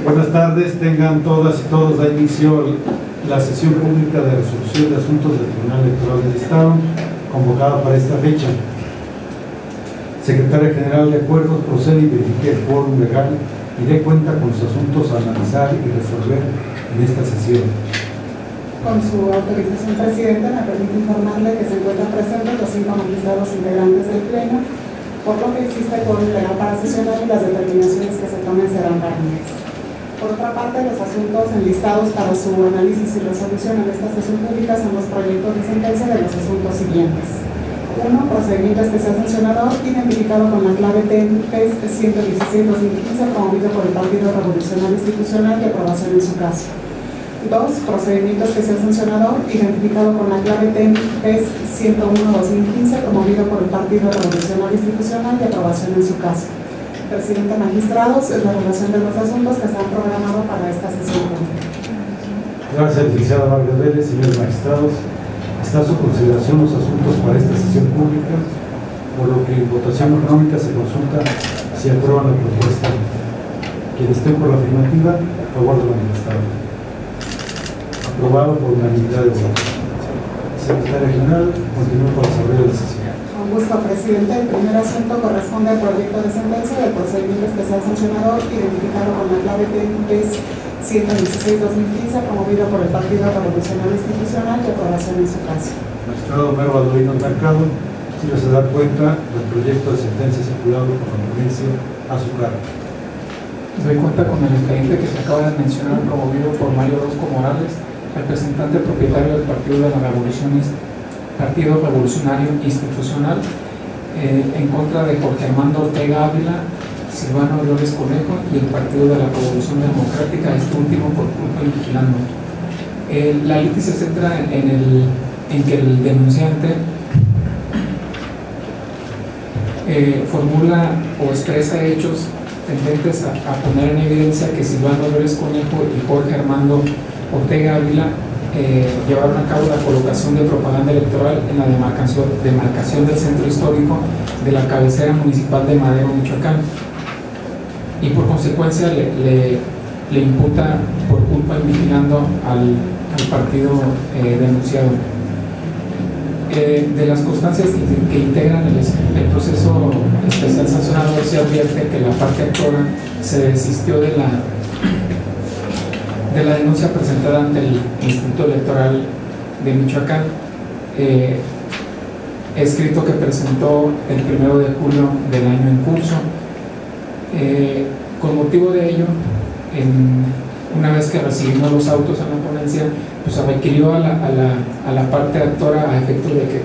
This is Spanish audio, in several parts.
Buenas tardes, tengan todas y todos. Da inicio la sesión pública de resolución de asuntos del Tribunal Electoral del Estado, convocada para esta fecha. Secretaria General, de acuerdo, procede y verifique el quórum legal y dé cuenta con los asuntos a analizar y resolver en esta sesión. Con su autorización, Presidenta, me permite informarle que se encuentran presentes los 5 magistrados integrantes del Pleno, por lo que existe quórum legal para sesionar y las determinaciones que se tomen serán válidas. Por otra parte, los asuntos enlistados para su análisis y resolución en esta sesión pública son los proyectos de sentencia de los asuntos siguientes. 1. Procedimiento especial sancionador identificado con la clave TEN-PES 116-2015 promovido por el Partido Revolucionario Institucional de aprobación en su caso. 2. Procedimiento especial sancionador identificado con la clave TEN-PES 101-2015 promovido por el Partido Revolucionario Institucional de aprobación en su caso. Presidente, magistrados, es la relación de los asuntos que se han programado para esta sesión pública. Gracias, licenciada Vargas Vélez. Señores magistrados, está a su consideración los asuntos para esta sesión pública, por lo que en votación económica se consulta si aprueban la propuesta. Quienes estén por la afirmativa, a favor de lo manifestado. Aprobado por unanimidad de votos. Secretaria General, continúo con el desarrollo de la sesión. Con gusto, Presidente. El primer asunto corresponde al proyecto de sentencia del procedimiento especial sancionador identificado con la clave TEN-PES 116-2015 promovido por el Partido Revolucionario Institucional de aprobación en su caso. Magistrado Homero Baldovinos Mercado, si se da cuenta del proyecto de sentencia circulado por la provincia a su cargo. Doy cuenta con el expediente que se acaba de mencionar, promovido por Mario Orozco Morales, representante propietario del Partido Revolucionario Institucional, en contra de Jorge Armando Ortega Ávila, Silvano Aureoles Conejo y el Partido de la Revolución Democrática, este último por culpa y vigilando. La litis se centra en que el denunciante formula o expresa hechos tendentes a poner en evidencia que Silvano Aureoles Conejo y Jorge Armando Ortega Ávila llevaron a cabo la colocación de propaganda electoral en la demarcación del centro histórico de la cabecera municipal de Madero, Michoacán, y por consecuencia le imputa por culpa y vigilando al partido denunciado. De las constancias que integran el proceso especial sancionador, se advierte que la parte actora se desistió de la denuncia presentada ante el Instituto Electoral de Michoacán, escrito que presentó el 1 de julio del año en curso. Con motivo de ello, una vez que recibimos los autos en la ponencia, pues se requirió a la parte actora a efectos de que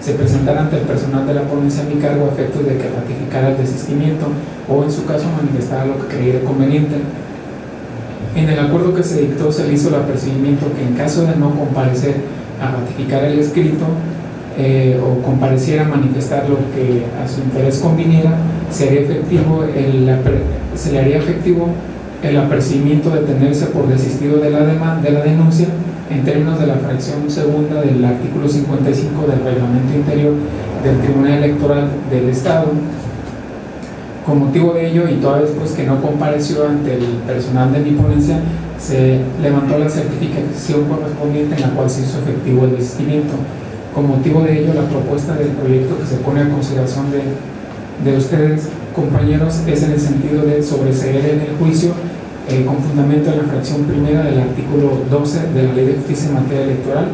se presentara ante el personal de la ponencia a mi cargo a efectos de que ratificara el desistimiento o en su caso manifestara lo que creyera conveniente. En el acuerdo que se dictó se le hizo el apercibimiento que en caso de no comparecer a ratificar el escrito o compareciera a manifestar lo que a su interés conviniera, se le haría efectivo el apercibimiento de tenerse por desistido de la denuncia en términos de la fracción segunda del artículo 55 del reglamento interior del Tribunal Electoral del Estado. Con motivo de ello, y toda vez pues que no compareció ante el personal de mi ponencia, se levantó la certificación correspondiente en la cual se hizo efectivo el desistimiento. Con motivo de ello, la propuesta del proyecto que se pone a consideración de ustedes, compañeros, es en el sentido de sobreseer en el juicio con fundamento en la fracción primera del artículo 12 de la Ley de Justicia en materia electoral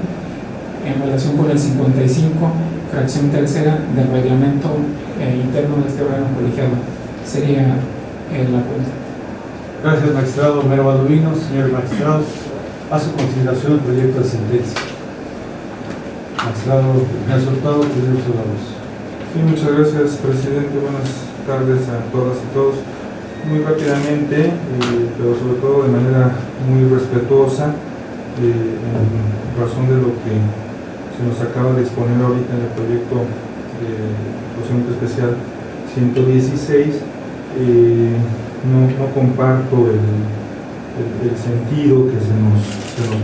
en relación con el 55, fracción tercera del reglamento interno de este órgano colegiado. Sería la cuenta. Gracias, magistrado Homero Baldovinos. Señores magistrados, a su consideración el proyecto de sentencia. Magistrado Ignacio Hurtado, tiene uso de la voz. Sí, muchas gracias, presidente. Buenas tardes a todas y todos. Muy rápidamente, pero sobre todo de manera muy respetuosa, en razón de lo que se nos acaba de exponer ahorita en el proyecto de procedimiento especial 116, no comparto el sentido que se nos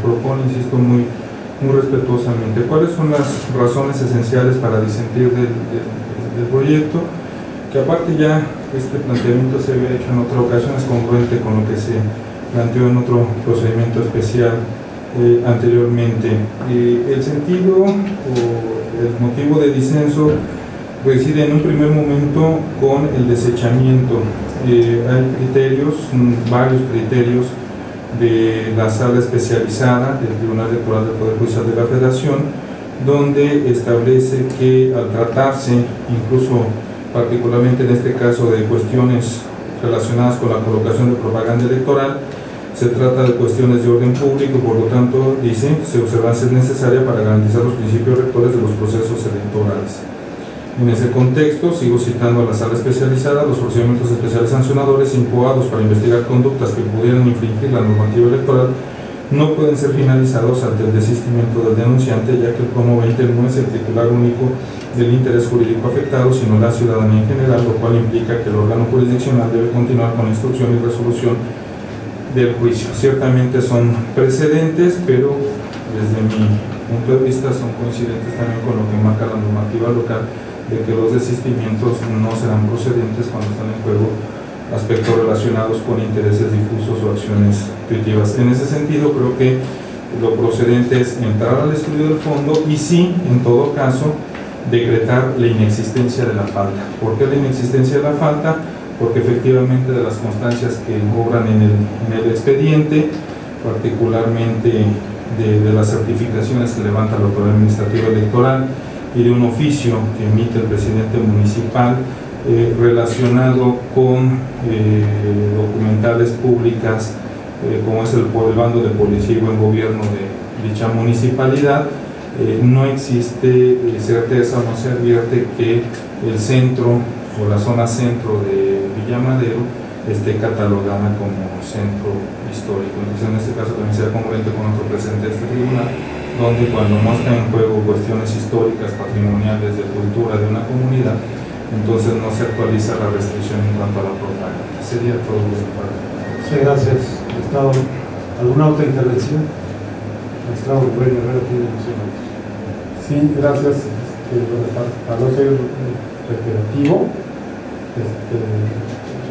propone, insisto, muy respetuosamente. ¿Cuáles son las razones esenciales para disentir del proyecto? que aparte ya este planteamiento se había hecho en otra ocasión, es congruente con lo que se planteó en otro procedimiento especial anteriormente. El sentido o el motivo de disenso reside en un primer momento con el desechamiento. Hay criterios, varios criterios de la sala especializada del Tribunal Electoral del Poder Judicial de la Federación, donde establece que al tratarse, incluso particularmente en este caso, de cuestiones relacionadas con la colocación de propaganda electoral, se trata de cuestiones de orden público, por lo tanto, dice, su observancia es necesaria para garantizar los principios rectores de los procesos electorales. En ese contexto, sigo citando a la sala especializada, los procedimientos especiales sancionadores incoados para investigar conductas que pudieran infringir la normativa electoral no pueden ser finalizados ante el desistimiento del denunciante, ya que el promovente no es el titular único del interés jurídico afectado, sino la ciudadanía en general, lo cual implica que el órgano jurisdiccional debe continuar con la instrucción y resolución del juicio. Ciertamente son precedentes, pero desde mi punto de vista son coincidentes también con lo que marca la normativa local, de que los desistimientos no serán procedentes cuando están en juego aspectos relacionados con intereses difusos o acciones tuitivas. En ese sentido, creo que lo procedente es entrar al estudio del fondo y sí, en todo caso, decretar la inexistencia de la falta. ¿Por qué la inexistencia de la falta? Porque efectivamente de las constancias que obran en el expediente, particularmente de las certificaciones que levanta la autoridad administrativa electoral y de un oficio que emite el presidente municipal relacionado con documentales públicas, como es el bando de policía y buen gobierno de dicha municipalidad, no existe certeza, no se advierte que el centro o la zona centro de Villa Madero esté catalogada como centro histórico. Entonces, en este caso también será congruente con otro presente de este tribunal, donde cuando no está en juego cuestiones históricas, patrimoniales, de cultura de una comunidad, entonces no se actualiza la restricción en cuanto a la propaganda. Sería todo de mi parte. Sí, gracias. Estado, ¿alguna otra intervención? Magistrado Rubén Herrera tiene emoción. Sí, gracias. Para no ser reiterativo,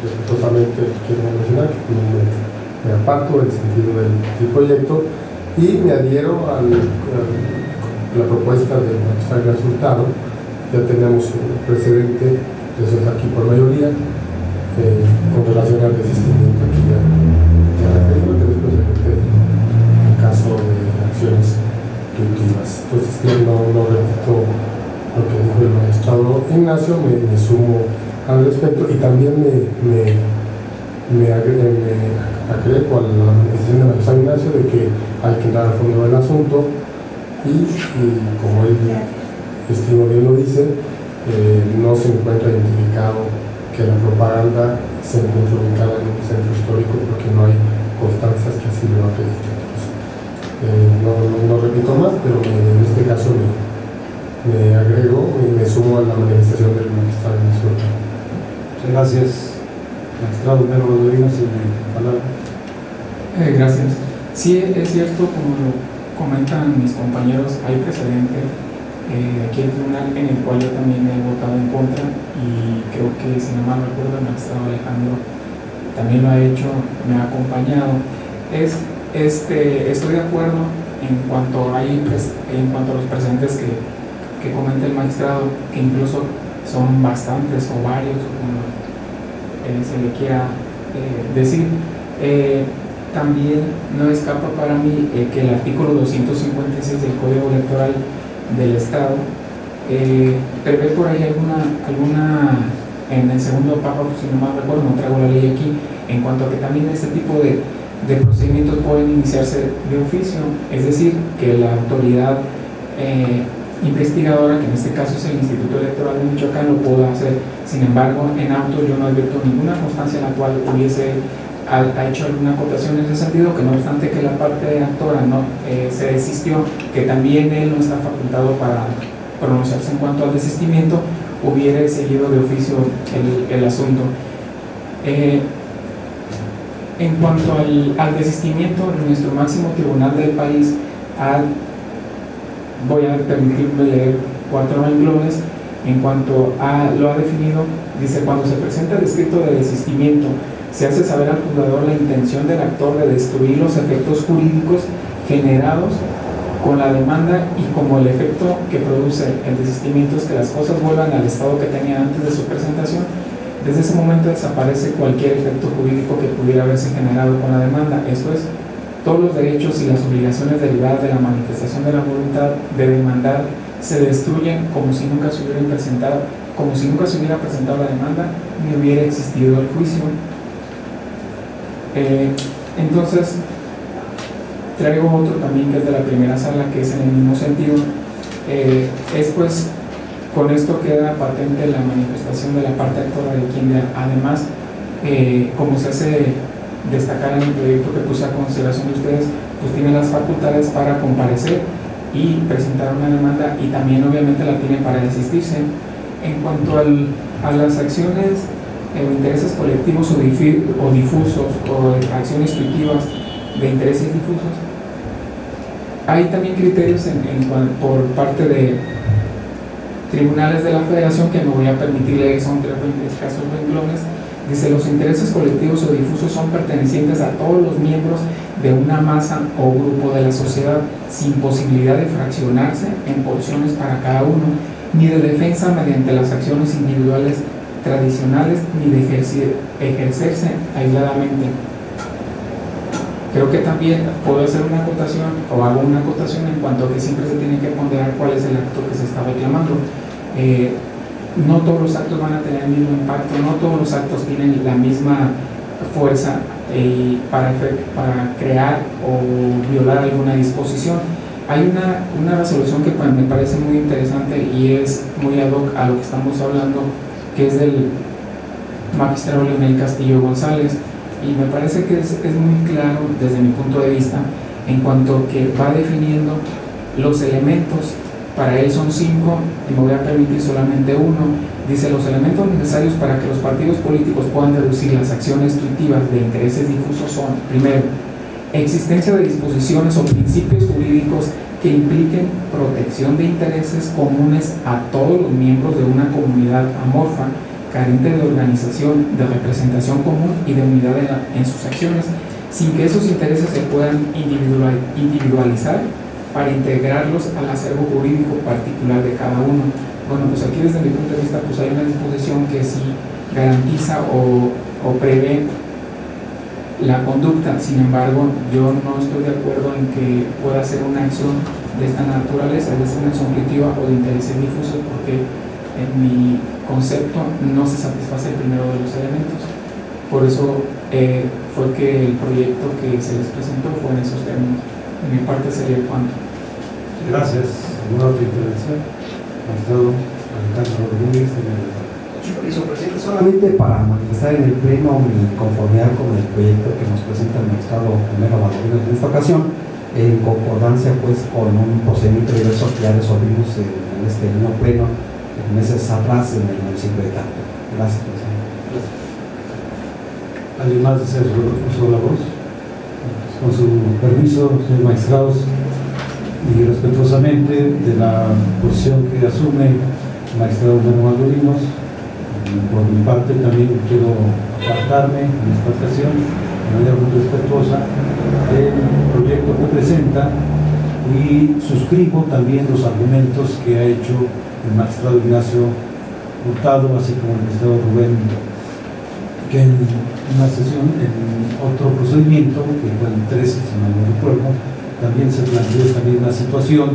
respetuosamente quiero mencionar que me aparto del sentido del proyecto y me adhiero a la propuesta del magistrado resultado. Ya tenemos un precedente, eso es aquí por mayoría, con relación al desistimiento aquí ya referido, que después en caso de acciones tuitivas. Entonces no repito lo que dijo el magistrado Ignacio, me sumo al respecto y también me agrego a la manifestación del magistrado Ignacio de que hay que entrar al fondo del asunto y como él estimo bien lo dice, no se encuentra identificado que la propaganda se encuentra ubicada en un centro histórico porque no hay constancias que así lo acrediten. No repito más, pero en este caso me agrego y me sumo a la manifestación del magistrado Ignacio. Muchas gracias, magistrado Mero Rodríguez, sin palabra. Gracias. Sí, es cierto, como lo comentan mis compañeros, hay precedente aquí en el tribunal en el cual yo también he votado en contra y creo que, si no mal recuerdo, el magistrado Alejandro también lo ha hecho, me ha acompañado. Estoy de acuerdo en cuanto a los precedentes que comenta el magistrado, que incluso son bastantes o varios, como se le quiera decir. También no escapa para mí que el artículo 256 del Código Electoral del Estado prevé por ahí alguna en el segundo párrafo, si no mal recuerdo, no traigo la ley aquí, en cuanto a que también este tipo de procedimientos pueden iniciarse de oficio, es decir, que la autoridad investigadora, que en este caso es el Instituto Electoral de Michoacán, lo pueda hacer. Sin embargo, en auto yo no advierto ninguna constancia en la cual ha hecho alguna acotación en ese sentido, que no obstante que la parte actora no se desistió, que también él no está facultado para pronunciarse en cuanto al desistimiento, hubiera seguido de oficio el asunto. En cuanto al desistimiento, nuestro máximo tribunal del país voy a permitirme leer 4 renglones, En cuanto a lo ha definido, dice: cuando se presenta el escrito de desistimiento, se hace saber al juzgador la intención del actor de destruir los efectos jurídicos generados con la demanda, y como el efecto que produce el desistimiento es que las cosas vuelvan al estado que tenían antes de su presentación, desde ese momento desaparece cualquier efecto jurídico que pudiera haberse generado con la demanda. Esto es, todos los derechos y las obligaciones derivadas de la manifestación de la voluntad de demandar se destruyen como si nunca se hubiera presentado la demanda ni hubiera existido el juicio. Entonces traigo otro también que es de la primera sala, que es en el mismo sentido. Es pues, con esto queda patente la manifestación de la parte actora de quien además, como se hace destacar en el proyecto que puse a consideración de ustedes, pues tiene las facultades para comparecer y presentar una demanda, y también obviamente la tiene para desistirse. En cuanto a las acciones o intereses colectivos o difusos, o acciones intuitivas de intereses difusos, hay también criterios por parte de tribunales de la Federación que me voy a permitir leer. Son 3 casos renglones. Dice: los intereses colectivos o difusos son pertenecientes a todos los miembros de una masa o grupo de la sociedad, sin posibilidad de fraccionarse en porciones para cada uno, ni de defensa mediante las acciones individuales tradicionales, ni de ejercerse aisladamente. Creo que también puedo hacer una acotación, o hago una acotación, en cuanto a que siempre se tiene que ponderar cuál es el acto que se está reclamando. No todos los actos van a tener el mismo impacto, no todos los actos tienen la misma fuerza para crear o violar alguna disposición. Hay una resolución que me parece muy interesante y es muy ad hoc a lo que estamos hablando, que es del magistrado Leonel Castillo González, y me parece que es muy claro desde mi punto de vista, en cuanto que va definiendo los elementos. Para él son 5 y me voy a permitir solamente uno. Dice: los elementos necesarios para que los partidos políticos puedan deducir las acciones intuitivas de intereses difusos son: primero, existencia de disposiciones o principios jurídicos que impliquen protección de intereses comunes a todos los miembros de una comunidad amorfa, carente de organización, de representación común y de unidad en sus acciones, sin que esos intereses se puedan individualizar para integrarlos al acervo jurídico particular de cada uno. Bueno, pues aquí desde mi punto de vista pues hay una disposición que sí garantiza o prevé la conducta. Sin embargo, yo no estoy de acuerdo en que pueda ser una acción de esta naturaleza, de una acción objetiva o de intereses difusos, porque en mi concepto no se satisface el primero de los elementos. Por eso fue que el proyecto que se les presentó fue en esos términos. De mi parte sería cuanto. Gracias. ¿Alguna otra intervención? Magistrado Alejandro Rodríguez. Vicepresidente, solamente para manifestar en el pleno mi conformidad con el proyecto que nos presenta el magistrado Homero Valdovinos en esta ocasión, en concordancia pues con un procedimiento diverso que ya resolvimos en este mismo pleno meses atrás en el municipio de Tacna. Gracias, presidente. ¿Alguien más desea uso de la voz? Con su permiso, señores magistrados, y respetuosamente de la posición que asume el magistrado Homero Valdovinos, por mi parte también quiero apartarme en esta ocasión de manera muy respetuosa del proyecto que presenta, y suscribo también los argumentos que ha hecho el magistrado Ignacio Hurtado, así como el magistrado Rubén, que en una sesión, en otro procedimiento, que fue el 13, si no me recuerdo, también se planteó esta misma situación,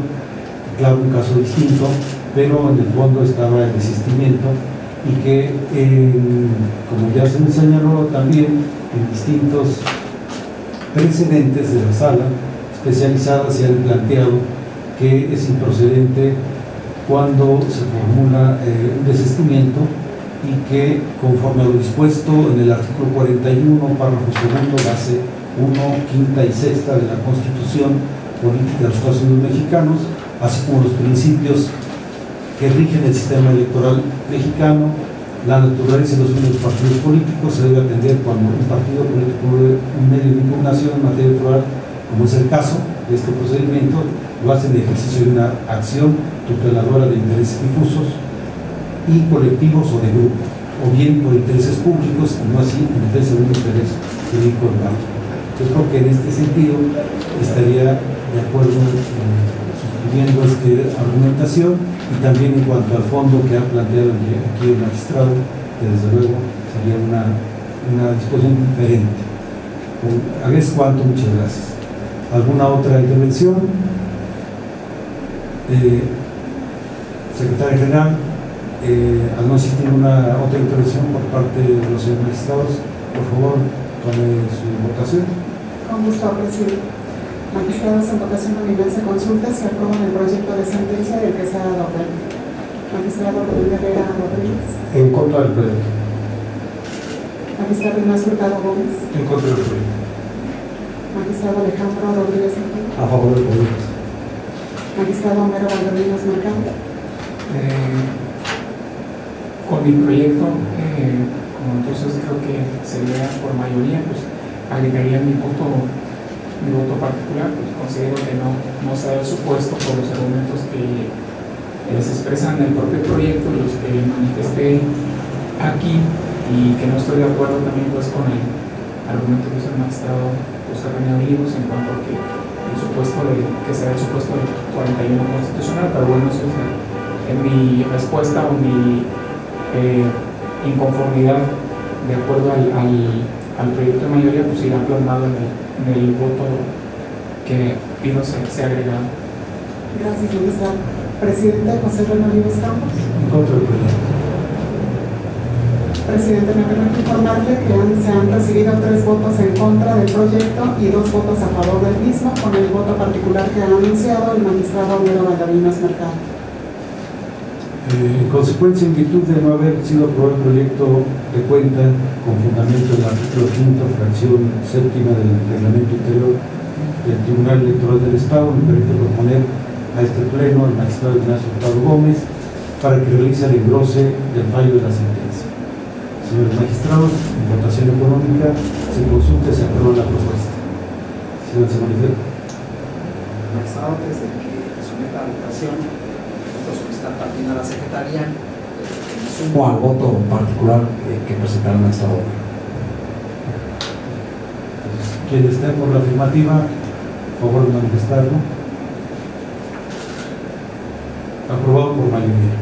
claro, un caso distinto, pero en el fondo estaba el desistimiento, y que, como ya se me señaló también, en distintos precedentes de la sala especializada se han planteado que es improcedente cuando se formula un desistimiento, y que conforme a lo dispuesto en el artículo 41, párrafo segundo, base 1, quinta y sexta de la Constitución Política de los Estados Unidos Mexicanos, así como los principios que rigen el sistema electoral mexicano, la naturaleza y los fines de los partidos políticos, se debe atender cuando un partido político un medio de impugnación en materia electoral, como es el caso de este procedimiento, lo hace en ejercicio de una acción tuteladora de intereses difusos, y colectivos o de grupo, o bien por intereses públicos, y no así en defensa de un interés jurídico urbano. Yo creo que en este sentido estaría de acuerdo suscribiendo esta argumentación, y también en cuanto al fondo que ha planteado aquí el magistrado, que desde luego sería una disposición diferente. Es cuanto, muchas gracias. ¿Alguna otra intervención? Secretaria General, al no existir ninguna otra intervención por parte de los señores magistrados, por favor, tome su votación. Con gusto, presidente. Magistrados, en votación nominal se consulta si aprueban el proyecto de sentencia del que se ha dado cuenta. Magistrado Rodríguez Herrera Rodríguez. En contra del proyecto. Magistrado Ignacio Hurtado Gómez. En contra del proyecto. Magistrado Alejandro Rodríguez Herrera. A favor del proyecto. Magistrado Homero Valdovinos Mercado. Con mi proyecto, como entonces creo que sería por mayoría, pues agregaría mi voto particular, pues considero que no se da el supuesto por los argumentos que se expresan en el propio proyecto, los que manifesté aquí, y que no estoy de acuerdo también pues con el argumento que hizo el magistrado José René Olivos en cuanto a que que se da el supuesto del 41 constitucional, pero bueno, eso es en mi respuesta o mi inconformidad de acuerdo al proyecto de mayoría, pues irá plasmado en el voto que pido se agregado. Gracias, magistrado. Presidente José René Olivos Campos. En contra del proyecto. Presidente, me permite informarle que se han recibido 3 votos en contra del proyecto y 2 votos a favor del mismo, con el voto particular que ha anunciado el magistrado Homero Valdovinos Mercado. En consecuencia, en virtud de no haber sido aprobado el proyecto de cuenta con fundamento en el artículo 5, fracción 7ª del reglamento interior del Tribunal Electoral del Estado, me permite proponer a este pleno al magistrado Ignacio Hurtado Gómez para que realice el engrose del fallo de la sentencia. Señores magistrados, en votación económica se consulta y se aprueba la propuesta. Señor Semanifero. Magistrado, desde que someta la votación, solicitar también a la secretaria, me sumo al voto particular que presentaron el magistrado. Quien esté por la afirmativa, por favor de manifestarlo. Aprobado por mayoría.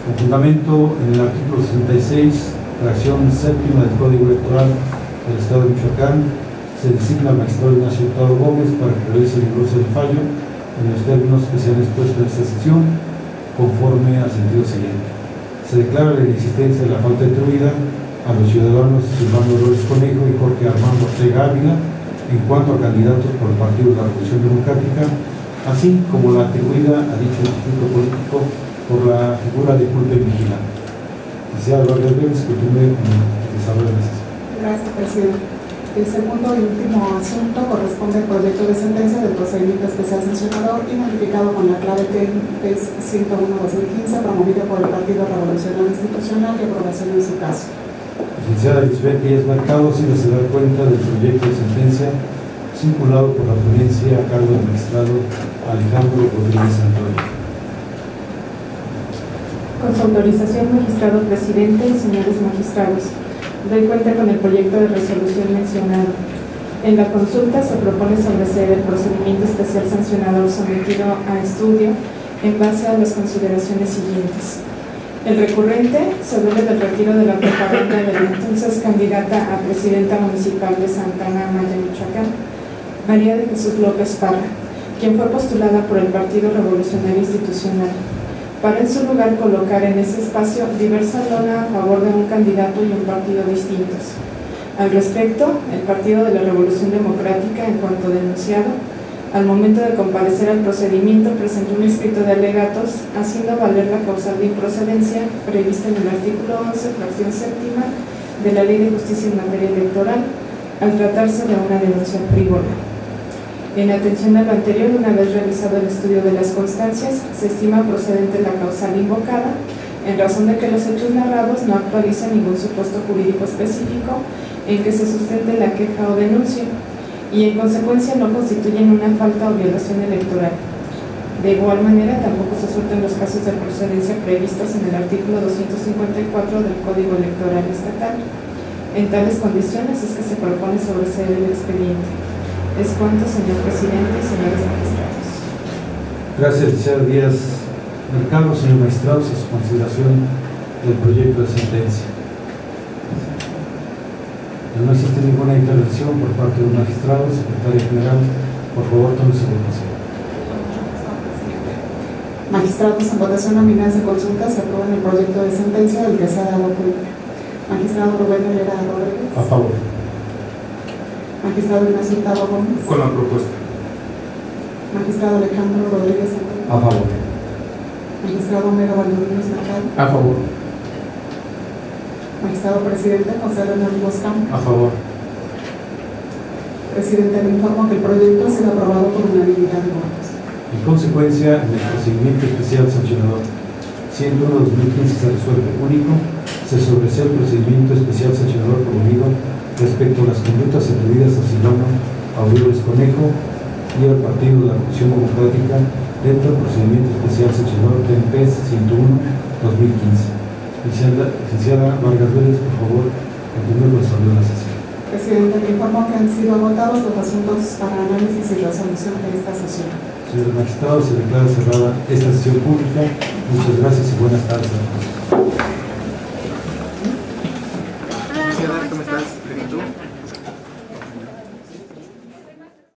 Con fundamento en el artículo 66, fracción 7ª del Código Electoral del Estado de Michoacán, se designa al magistrado Ignacio Hurtado Gómez para que realice el engrose del fallo en los términos que se han expuesto en esta sesión, conforme al sentido siguiente. Se declara la inexistencia de la falta atribuida a los ciudadanos Silvano Dolores Conejo y Jorge Armando Ortega Ávila en cuanto a candidatos por el Partido de la Revolución Democrática, así como la atribuida a dicho instituto político por la figura de culpa vigilante. Quisiera hablar de Vélez, que continúe con el desarrollo de la sesión. Gracias, presidente. El segundo y último asunto corresponde al proyecto de sentencia del procedimiento especial sancionador y notificado con la clave TES 101-2015, promovido por el Partido Revolucionario Institucional y aprobación en su caso. Licenciada Lisbeth Díaz Mercado, si se da cuenta del proyecto de sentencia circulado por la ponencia a cargo del magistrado Alejandro Rodríguez Santoyo. Con su autorización, magistrado presidente y señores magistrados, doy cuenta con el proyecto de resolución mencionado. En la consulta se propone establecer el procedimiento especial sancionador sometido a estudio en base a las consideraciones siguientes. El recurrente se debe del retiro de la propaganda de la entonces candidata a presidenta municipal de Santana Maya, Michoacán, María de Jesús López Parra, quien fue postulada por el Partido Revolucionario Institucional, para en su lugar colocar en ese espacio diversa lona a favor de un candidato y un partido distintos. Al respecto, el Partido de la Revolución Democrática, en cuanto denunciado, al momento de comparecer al procedimiento, presentó un escrito de alegatos, haciendo valer la causal de improcedencia prevista en el artículo 11, fracción 7ª de la Ley de Justicia en materia electoral, al tratarse de una denuncia frívola. En atención a lo anterior, una vez realizado el estudio de las constancias, se estima procedente la causal invocada, en razón de que los hechos narrados no actualizan ningún supuesto jurídico específico en que se sustente la queja o denuncia, y en consecuencia no constituyen una falta o violación electoral. De igual manera, tampoco se surten los casos de procedencia previstos en el artículo 254 del Código Electoral Estatal. En tales condiciones es que se propone sobreseer el expediente. Es cuanto, señor presidente y señores magistrados. Gracias, licenciado Díaz Mercado. Señor magistrado, a su consideración del proyecto de sentencia. No existe ninguna intervención por parte del magistrado. Secretaria General, por favor, tome su votación. Magistrados, en votación nominal de consulta se aprueba el proyecto de sentencia del que se ha dado cuenta. Magistrado Rubén Herrera Rodríguez. A favor. Magistrado Ignacio Hurtado Gómez. Con la propuesta. Magistrado Alejandro Rodríguez Antonio. A favor. Magistrado Homero Valdovinos Mercado. A favor. Magistrado Presidente José René Olivos Campos. A favor. Presidente, le informo que el proyecto ha sido aprobado por unanimidad de votos. En consecuencia, en el procedimiento especial sancionador 101/2015 se resuelve único, se sobresee el procedimiento especial sancionador promovido respecto a las conductas atribuidas a Silvano Aureoles Conejo y al Partido de la Revolución Democrática dentro del procedimiento especial sancionador TMPS 101/2015. Licenciada Vargas Vélez, por favor, continúe con su la sesión. Presidente, le informo que han sido agotados los asuntos para análisis y resolución de esta sesión. Señores magistrados, se declara cerrada esta sesión pública. Muchas gracias y buenas tardes a todos. Hola, ¿cómo estás?